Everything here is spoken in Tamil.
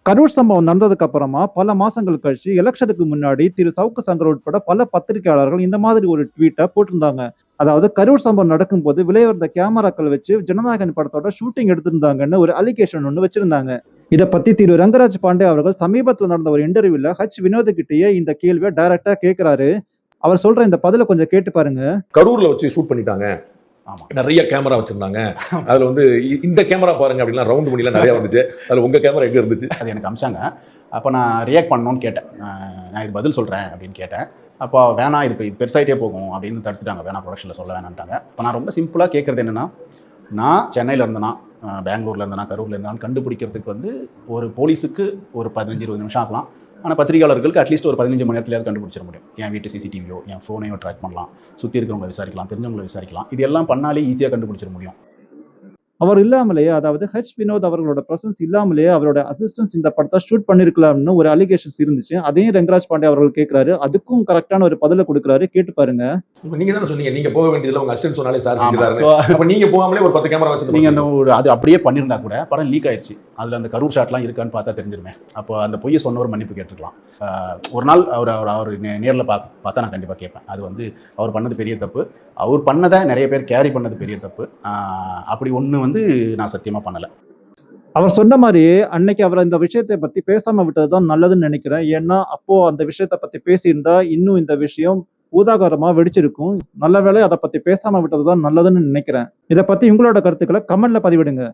கரூர் சம்பவம் நடந்ததுக்கு அப்புறமா பல மாசங்கள் கழிச்சு எலெக்ஷனுக்கு முன்னாடி திரு சவுக்கு சங்கர் உட்பட பல பத்திரிகையாளர்கள் இந்த மாதிரி ஒரு ட்வீட்டை போட்டிருந்தாங்க. அதாவது கரூர் சம்பவம் நடக்கும்போது விலையுறந்த கேமராக்கள் வச்சு ஜனநாயகன் படத்தோட ஷூட்டிங் எடுத்திருந்தாங்கன்னு ஒரு அலிகேஷன் ஒன்று வச்சிருந்தாங்க. இதை பத்தி திரு ரங்கராஜ் பாண்டே அவர்கள் சமீபத்தில் நடந்த ஒரு இன்டர்வியூல வினோத் கிட்டேயே இந்த கேள்வியை டைரக்டா கேட்கிறாரு. அவர் சொல்ற இந்த பதில கொஞ்சம் கேட்டு பாருங்க. கரூர்ல வச்சு ஷூட் பண்ணிட்டாங்க, நிறைய கேமரா வச்சிருந்தாங்க. அதுல வந்து இந்த கேமரா பாருங்க அப்படின்னா ரவுண்ட் பண்ணிலாம் நிறைய வந்துச்சு. அதுல உங்க கேமரா எங்க இருந்துச்சு? அது எனக்கு அமிச்சாங்க. அப்போ நான் ரியாக்ட் பண்ணணும்னு கேட்டேன். நான் இது பதில் சொல்கிறேன் அப்படின்னு கேட்டேன். அப்போ வேணாம், இது பெருசாயிட்டே போகும் அப்படின்னு தடுத்துட்டாங்க. வேணாம், ப்ரொடக்ஷனில் சொல்ல வேணான்ட்டாங்க. இப்போ நான் ரொம்ப சிம்பிளாக கேட்குறது என்னென்னா, நான் சென்னையில் இருந்தேனா, பெங்களூரில் இருந்தேனா, கரூரில் இருந்தாலும் கண்டுபிடிக்கிறதுக்கு வந்து ஒரு போலீஸுக்கு ஒரு 15-20 நிமிஷம் ஆகலாம். ஆனால் பத்திரிகையாளர்களுக்கு அட்லீஸ்ட் ஒரு 15 மணி நேரத்துலையாவது கண்டுபிடிச்சிட முடியும். என் வீட்டு சிசிடிவியோ, என் ஃபோனையோ ட்ராக் பண்ணலாம், சுற்றி இருக்கிறவங்களை விசாரிக்கலாம், தெரிஞ்சவங்களை விசாரிக்கலாம். இது எல்லாம் பண்ணாலே ஈஸியாக கண்டுபிடிச்சிட முடியும். அவர் இல்லாமலேயே, அதாவது வினோத் அவர்களோட பிரசன்ஸ் இல்லாமலேயே அவரோட அசிஸ்டன்ஸ் இந்த படத்தை ஷூட் பண்ணிருக்கலாம்னு ஒரு அலிகேஷன்ஸ் இருந்துச்சு. அதையும் ரங்கராஜ் பாண்டே அவர்கள் கேட்கிறாரு. அதுக்கும் கரெக்டான ஒரு பதில கொடுக்குறாரு. கேட்டு பாருங்க. நீங்க தானே சொன்னீங்க நீங்க போக வேண்டியதுல உங்க அசிஸ்டன்ட் சொன்னாலே சார் செஞ்சுறாரு. அப்ப நீங்க போகாமலே ஒரு 10 கேமரா வச்சு நீங்க அது அப்படியே பண்ணியிருந்தா கூட படம் லீக் ஆயிடுச்சு. அதுல அந்த கரூர் ஷாட்லாம் இருக்கான்னு பார்த்தா தெரிஞ்சிருமே. அப்போ அந்த பொய்யை சொன்னவர் மன்னிப்பு கேட்டுக்கலாம். ஒரு நாள் அவர் நேரில் பார்த்தா நான் கண்டிப்பாக கேட்பேன். அது வந்து அவர் பண்ணது பெரிய தப்பு, அவர் பண்ணதை நிறைய பேர் கேரி பண்ணது பெரிய தப்பு. அப்படி ஒன்று வந்து நான் சத்தியமாக பண்ணலை. அவர் சொன்ன மாதிரியே அன்னைக்கு அவர் இந்த விஷயத்தை பத்தி பேசாம விட்டதுதான் நல்லதுன்னு நினைக்கிறேன். ஏன்னா அப்போ அந்த விஷயத்தை பத்தி பேசியிருந்தா இன்னும் இந்த விஷயம் ஊதாகரமா வெடிச்சிருக்கும். நல்ல வேளை அதை பத்தி பேசாம விட்டதுதான் நல்லதுன்னு நினைக்கிறேன். இதை பத்தி உங்களோட கருத்துக்களை கமெண்ட்ல பதிவிடுங்க.